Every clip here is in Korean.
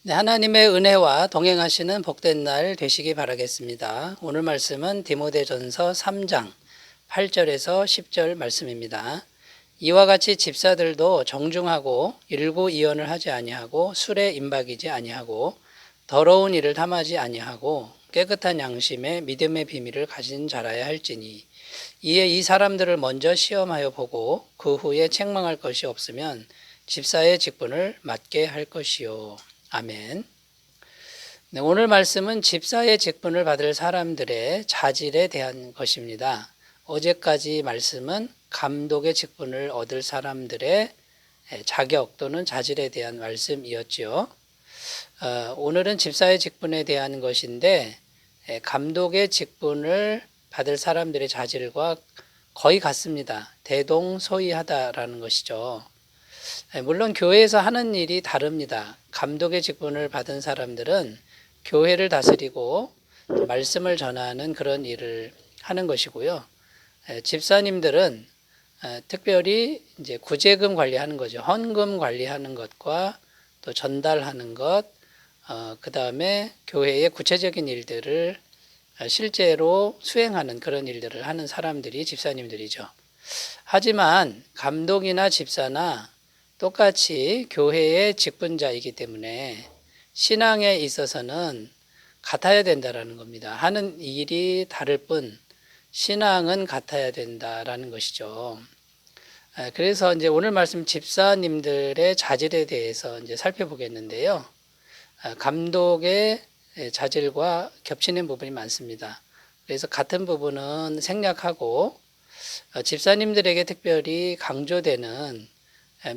네, 하나님의 은혜와 동행하시는 복된 날 되시기 바라겠습니다. 오늘 말씀은 디모데전서 3장 8절에서 10절 말씀입니다. 이와 같이 집사들도 정중하고 일구이연을 하지 아니하고 술에 임박이지 아니하고 더러운 일을 탐하지 아니하고 깨끗한 양심에 믿음의 비밀을 가진 자라야 할지니 이에 이 사람들을 먼저 시험하여 보고 그 후에 책망할 것이 없으면 집사의 직분을 맡게 할 것이요. 아멘. 네, 오늘 말씀은 집사의 직분을 받을 사람들의 자질에 대한 것입니다. 어제까지 말씀은 감독의 직분을 얻을 사람들의 자격 또는 자질에 대한 말씀이었죠. 오늘은 집사의 직분에 대한 것인데 감독의 직분을 받을 사람들의 자질과 거의 같습니다. 대동소이하다라는 것이죠. 물론 교회에서 하는 일이 다릅니다. 감독의 직분을 받은 사람들은 교회를 다스리고 또 말씀을 전하는 그런 일을 하는 것이고요. 집사님들은 특별히 이제 구제금 관리하는 거죠. 헌금 관리하는 것과 또 전달하는 것, 그 다음에 교회의 구체적인 일들을 실제로 수행하는 그런 일들을 하는 사람들이 집사님들이죠. 하지만 감독이나 집사나 똑같이 교회의 직분자이기 때문에 신앙에 있어서는 같아야 된다라는 겁니다. 하는 일이 다를 뿐 신앙은 같아야 된다라는 것이죠. 그래서 이제 오늘 말씀 집사님들의 자질에 대해서 이제 살펴보겠는데요. 감독의 자질과 겹치는 부분이 많습니다. 그래서 같은 부분은 생략하고 집사님들에게 특별히 강조되는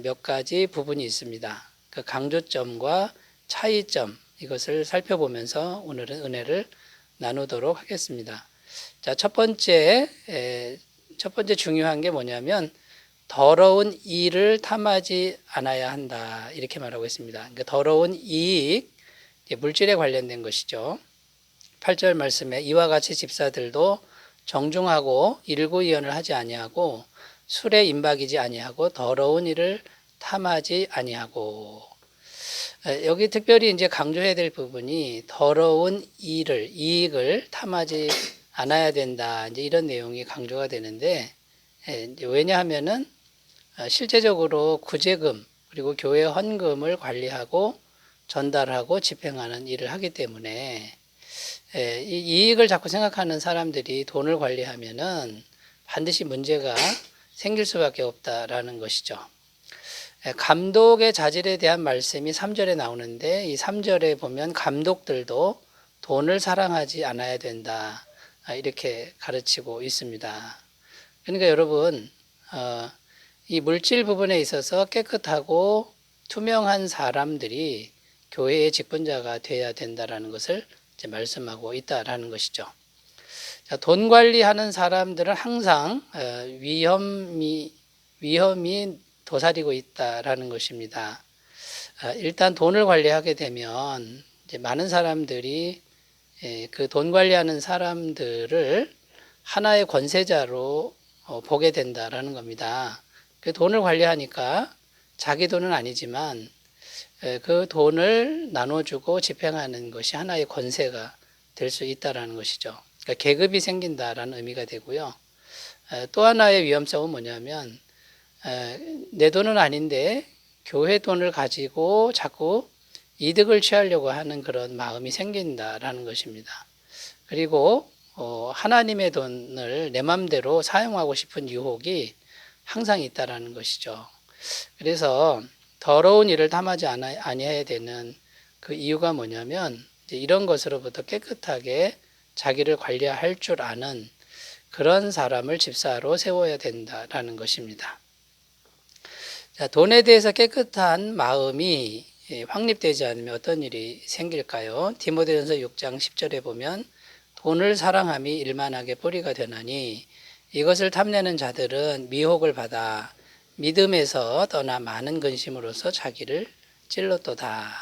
몇 가지 부분이 있습니다. 그 강조점과 차이점 이것을 살펴보면서 오늘은 은혜를 나누도록 하겠습니다. 자, 첫 번째 중요한 게 뭐냐면 더러운 일을 탐하지 않아야 한다 이렇게 말하고 있습니다. 그러니까 더러운 이익, 물질에 관련된 것이죠. 8절 말씀에 이와 같이 집사들도 정중하고 일구이연을 하지 아니하고 술에 임박이지 아니하고 더러운 일을 탐하지 아니하고 여기 특별히 이제 강조해야 될 부분이 더러운 이익을 탐하지 않아야 된다. 이제 이런 내용이 강조가 되는데 왜냐하면은 실제적으로 구제금 그리고 교회 헌금을 관리하고 전달하고 집행하는 일을 하기 때문에 이 이익을 자꾸 생각하는 사람들이 돈을 관리하면은 반드시 문제가 생길 수밖에 없다라는 것이죠. 감독의 자질에 대한 말씀이 3절에 나오는데 이 3절에 보면 감독들도 돈을 사랑하지 않아야 된다 이렇게 가르치고 있습니다. 그러니까 여러분 이 물질 부분에 있어서 깨끗하고 투명한 사람들이 교회의 직분자가 되어야 된다라는 것을 이제 말씀하고 있다라는 것이죠. 자, 돈 관리하는 사람들은 항상 위험이 도사리고 있다라는 것입니다. 일단 돈을 관리하게 되면 이제 많은 사람들이 그 돈 관리하는 사람들을 하나의 권세자로 보게 된다라는 겁니다. 그 돈을 관리하니까 자기 돈은 아니지만 그 돈을 나눠주고 집행하는 것이 하나의 권세가 될 수 있다라는 것이죠. 그러니까 계급이 생긴다라는 의미가 되고요. 또 하나의 위험성은 뭐냐면 내 돈은 아닌데 교회 돈을 가지고 자꾸 이득을 취하려고 하는 그런 마음이 생긴다라는 것입니다. 그리고 하나님의 돈을 내 맘대로 사용하고 싶은 유혹이 항상 있다라는 것이죠. 그래서 더러운 일을 탐하지 아니해야 되는 그 이유가 뭐냐면 이런 것으로부터 깨끗하게 자기를 관리할 줄 아는 그런 사람을 집사로 세워야 된다라는 것입니다. 자, 돈에 대해서 깨끗한 마음이 확립되지 않으면 어떤 일이 생길까요? 디모데전서 6장 10절에 보면 돈을 사랑함이 일만하게 뿌리가 되나니 이것을 탐내는 자들은 미혹을 받아 믿음에서 떠나 많은 근심으로써 자기를 찔렀도다.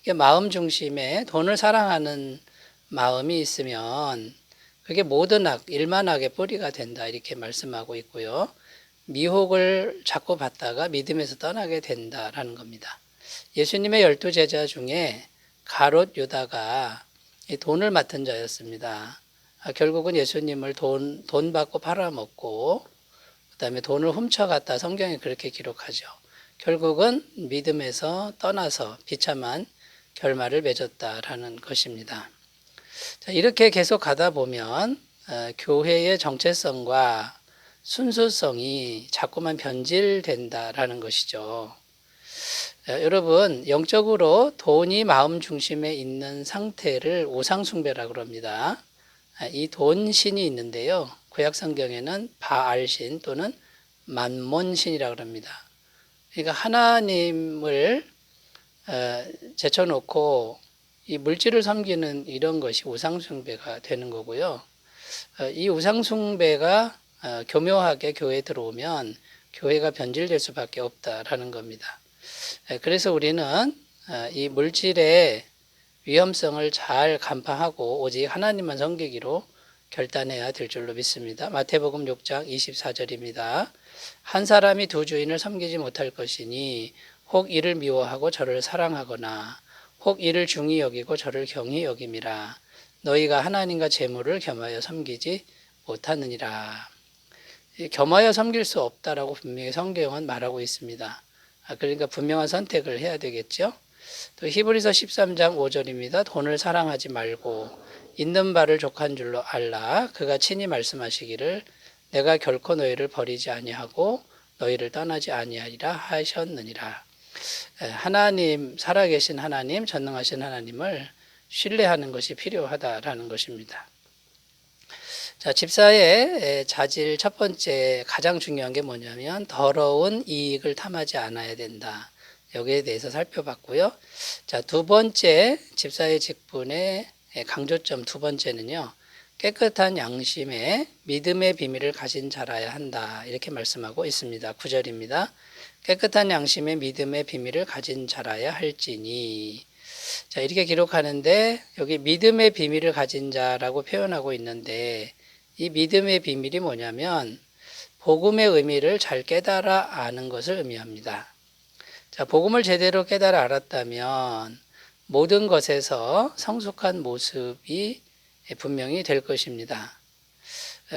이게 마음 중심에 돈을 사랑하는 마음이 있으면 그게 모든 일만하게 뿌리가 된다 이렇게 말씀하고 있고요. 미혹을 자꾸 받다가 믿음에서 떠나게 된다라는 겁니다. 예수님의 12제자 중에 가롯 유다가 이 돈을 맡은 자였습니다. 결국은 예수님을 돈 받고 팔아먹고 그다음에 돈을 훔쳐갔다, 성경에 그렇게 기록하죠. 결국은 믿음에서 떠나서 비참한 결말을 맺었다라는 것입니다. 자, 이렇게 계속 가다 보면 교회의 정체성과 순수성이 자꾸만 변질된다라는 것이죠. 여러분, 영적으로 돈이 마음 중심에 있는 상태를 우상숭배라고 합니다. 이 돈신이 있는데요. 구약 성경에는 바알신 또는 만몬신이라고 합니다. 그러니까 하나님을 제쳐놓고 이 물질을 섬기는 이런 것이 우상숭배가 되는 거고요. 이 우상숭배가 교묘하게 교회에 들어오면 교회가 변질될 수밖에 없다라는 겁니다. 그래서 우리는 이 물질의 위험성을 잘 간파하고 오직 하나님만 섬기기로 결단해야 될 줄로 믿습니다. 마태복음 6장 24절입니다. 한 사람이 두 주인을 섬기지 못할 것이니 혹 이를 미워하고 저를 사랑하거나 혹 이를 중히 여기고 저를 경히 여김이라. 너희가 하나님과 재물을 겸하여 섬기지 못하느니라. 겸하여 섬길 수 없다라고 분명히 성경은 말하고 있습니다. 그러니까 분명한 선택을 해야 되겠죠. 또 히브리서 13장 5절입니다. 돈을 사랑하지 말고 있는 바를 족한 줄로 알라. 그가 친히 말씀하시기를 내가 결코 너희를 버리지 아니하고 너희를 떠나지 아니하리라 하셨느니라. 하나님, 살아계신 하나님, 전능하신 하나님을 신뢰하는 것이 필요하다라는 것입니다. 자, 집사의 자질 첫 번째 가장 중요한 게 뭐냐면 더러운 이익을 탐하지 않아야 된다. 여기에 대해서 살펴봤고요. 자, 두 번째 집사의 직분의 강조점 두 번째는요. 깨끗한 양심에 믿음의 비밀을 가진 자라야 한다. 이렇게 말씀하고 있습니다. 9절입니다. 깨끗한 양심에 믿음의 비밀을 가진 자라야 할지니. 자, 이렇게 기록하는데 여기 믿음의 비밀을 가진 자라고 표현하고 있는데 이 믿음의 비밀이 뭐냐면 복음의 의미를 잘 깨달아 아는 것을 의미합니다. 자, 복음을 제대로 깨달아 알았다면 모든 것에서 성숙한 모습이 분명히 될 것입니다.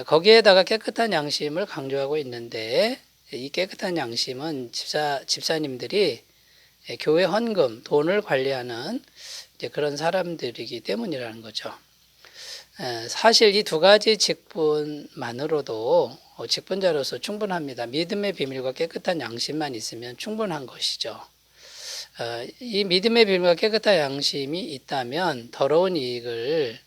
거기에다가 깨끗한 양심을 강조하고 있는데 이 깨끗한 양심은 집사님들이 교회 헌금, 돈을 관리하는 이제 그런 사람들이기 때문이라는 거죠. 사실 이 두 가지 직분만으로도 직분자로서 충분합니다. 믿음의 비밀과 깨끗한 양심만 있으면 충분한 것이죠. 이 믿음의 비밀과 깨끗한 양심이 있다면 더러운 이익을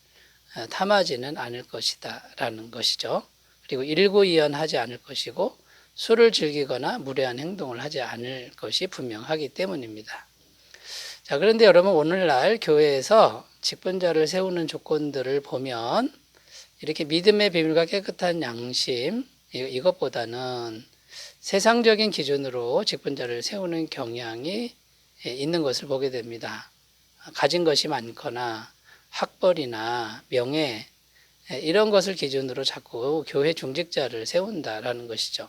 탐하지는 않을 것이다 라는 것이죠. 그리고 일구이연하지 않을 것이고 술을 즐기거나 무례한 행동을 하지 않을 것이 분명하기 때문입니다. 자, 그런데 여러분 오늘날 교회에서 직분자를 세우는 조건들을 보면 이렇게 믿음의 비밀과 깨끗한 양심 이것보다는 세상적인 기준으로 직분자를 세우는 경향이 있는 것을 보게 됩니다. 가진 것이 많거나 학벌이나 명예 이런 것을 기준으로 자꾸 교회 중직자를 세운다라는 것이죠.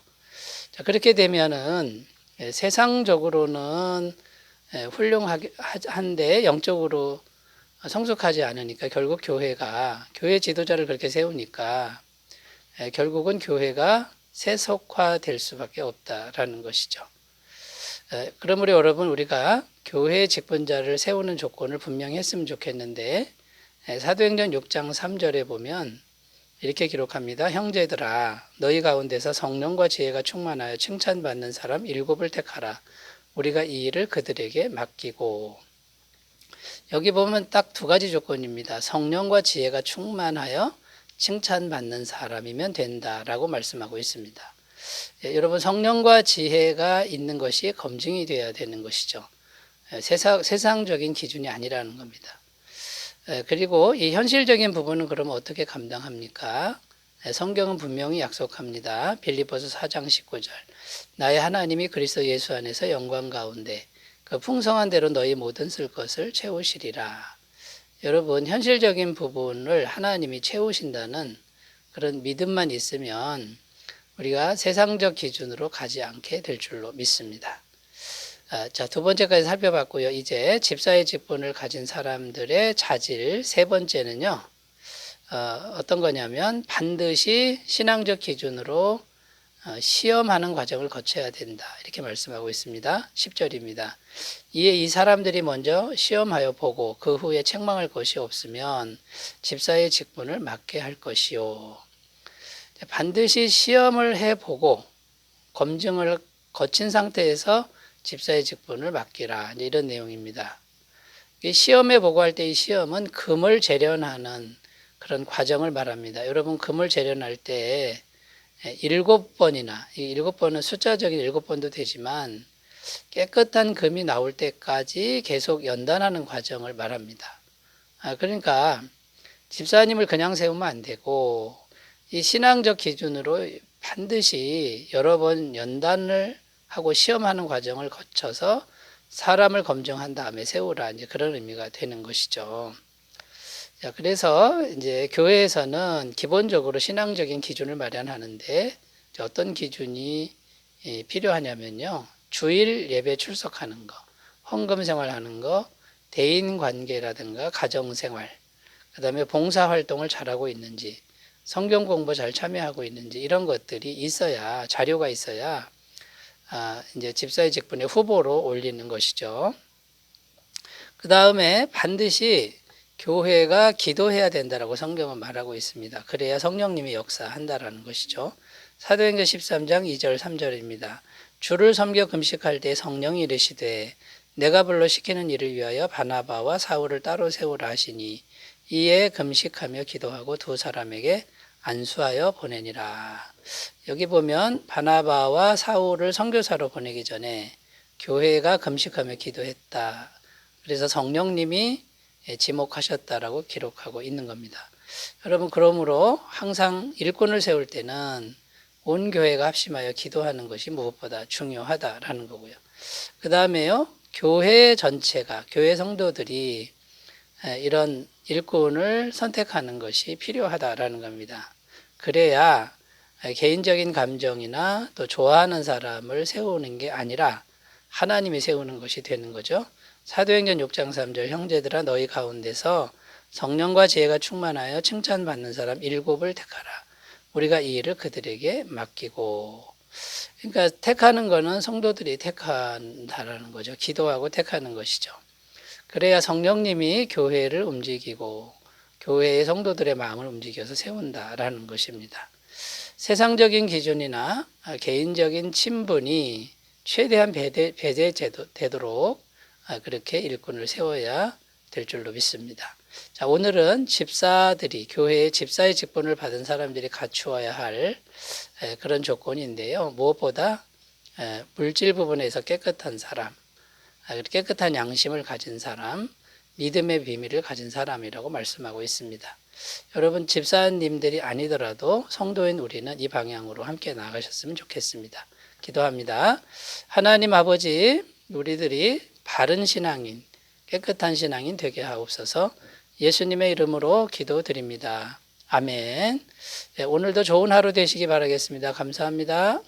자, 그렇게 되면은 세상적으로는 훌륭한데 영적으로 성숙하지 않으니까 결국 교회 지도자를 그렇게 세우니까 결국은 교회가 세속화될 수밖에 없다라는 것이죠. 그러므로 여러분 우리가 교회 직분자를 세우는 조건을 분명히 했으면 좋겠는데 사도행전 6장 3절에 보면 이렇게 기록합니다. 형제들아 너희 가운데서 성령과 지혜가 충만하여 칭찬받는 사람 7을 택하라. 우리가 이 일을 그들에게 맡기고. 여기 보면 딱 두 가지 조건입니다. 성령과 지혜가 충만하여 칭찬받는 사람이면 된다라고 말씀하고 있습니다. 여러분 성령과 지혜가 있는 것이 검증이 되어야 되는 것이죠. 세상적인 기준이 아니라는 겁니다. 그리고 이 현실적인 부분은 그러면 어떻게 감당합니까? 성경은 분명히 약속합니다. 빌립보서 4장 19절 나의 하나님이 그리스도 예수 안에서 영광 가운데 그 풍성한 대로 너희 모든 쓸 것을 채우시리라. 여러분 현실적인 부분을 하나님이 채우신다는 그런 믿음만 있으면 우리가 세상적 기준으로 가지 않게 될 줄로 믿습니다. 자, 두 번째까지 살펴봤고요. 이제 집사의 직분을 가진 사람들의 자질 세 번째는요. 어떤 거냐면 반드시 신앙적 기준으로 시험하는 과정을 거쳐야 된다. 이렇게 말씀하고 있습니다. 10절입니다. 이에 이 사람들이 먼저 시험하여 보고 그 후에 책망할 것이 없으면 집사의 직분을 맡게 할 것이요. 반드시 시험을 해보고 검증을 거친 상태에서 집사의 직분을 맡기라. 이런 내용입니다. 시험에 보고할 때 이 시험은 금을 재련하는 그런 과정을 말합니다. 여러분 금을 재련할 때 7번이나, 이 7번은 숫자적인 7번도 되지만 깨끗한 금이 나올 때까지 계속 연단하는 과정을 말합니다. 그러니까 집사님을 그냥 세우면 안 되고 이 신앙적 기준으로 반드시 여러 번 연단을 하고 시험하는 과정을 거쳐서 사람을 검증한 다음에 세우라. 이제 그런 의미가 되는 것이죠. 자, 그래서 이제 교회에서는 기본적으로 신앙적인 기준을 마련하는데 어떤 기준이 필요하냐면요. 주일 예배 출석하는 거, 헌금 생활하는 거, 대인 관계라든가 가정 생활, 그다음에 봉사 활동을 잘하고 있는지, 성경 공부 잘 참여하고 있는지 이런 것들이 있어야 자료가 있어야 이제 집사의 직분의 후보로 올리는 것이죠. 그 다음에 반드시 교회가 기도해야 된다라고 성경은 말하고 있습니다. 그래야 성령님이 역사한다라는 것이죠. 사도행전 13장 2절 3절입니다. 주를 섬겨 금식할 때 성령이 이르시되 내가 불러 시키는 일을 위하여 바나바와 사울을 따로 세우라 하시니 이에 금식하며 기도하고 두 사람에게 안수하여 보내니라. 여기 보면 바나바와 사울을 선교사로 보내기 전에 교회가 금식하며 기도했다. 그래서 성령님이 지목하셨다라고 기록하고 있는 겁니다. 여러분, 그러므로 항상 일꾼을 세울 때는 온 교회가 합심하여 기도하는 것이 무엇보다 중요하다라는 거고요. 그 다음에요, 교회 전체가, 교회 성도들이 이런 일꾼을 선택하는 것이 필요하다라는 겁니다. 그래야 개인적인 감정이나 또 좋아하는 사람을 세우는 게 아니라 하나님이 세우는 것이 되는 거죠. 사도행전 6장 3절 형제들아 너희 가운데서 성령과 지혜가 충만하여 칭찬받는 사람 7을 택하라. 우리가 이 일을 그들에게 맡기고. 그러니까 택하는 거는 성도들이 택한다라는 거죠. 기도하고 택하는 것이죠. 그래야 성령님이 교회를 움직이고 교회의 성도들의 마음을 움직여서 세운다라는 것입니다. 세상적인 기준이나 개인적인 친분이 최대한 배제되도록 그렇게 일꾼을 세워야 될 줄로 믿습니다. 자, 오늘은 집사들이, 교회의 집사의 직분을 받은 사람들이 갖추어야 할 그런 조건인데요. 무엇보다 물질 부분에서 깨끗한 사람, 깨끗한 양심을 가진 사람, 믿음의 비밀을 가진 사람이라고 말씀하고 있습니다. 여러분, 집사님들이 아니더라도 성도인 우리는 이 방향으로 함께 나가셨으면 좋겠습니다. 기도합니다. 하나님 아버지, 우리들이 바른 신앙인, 깨끗한 신앙인 되게 하옵소서. 예수님의 이름으로 기도드립니다. 아멘. 오늘도 좋은 하루 되시기 바라겠습니다. 감사합니다.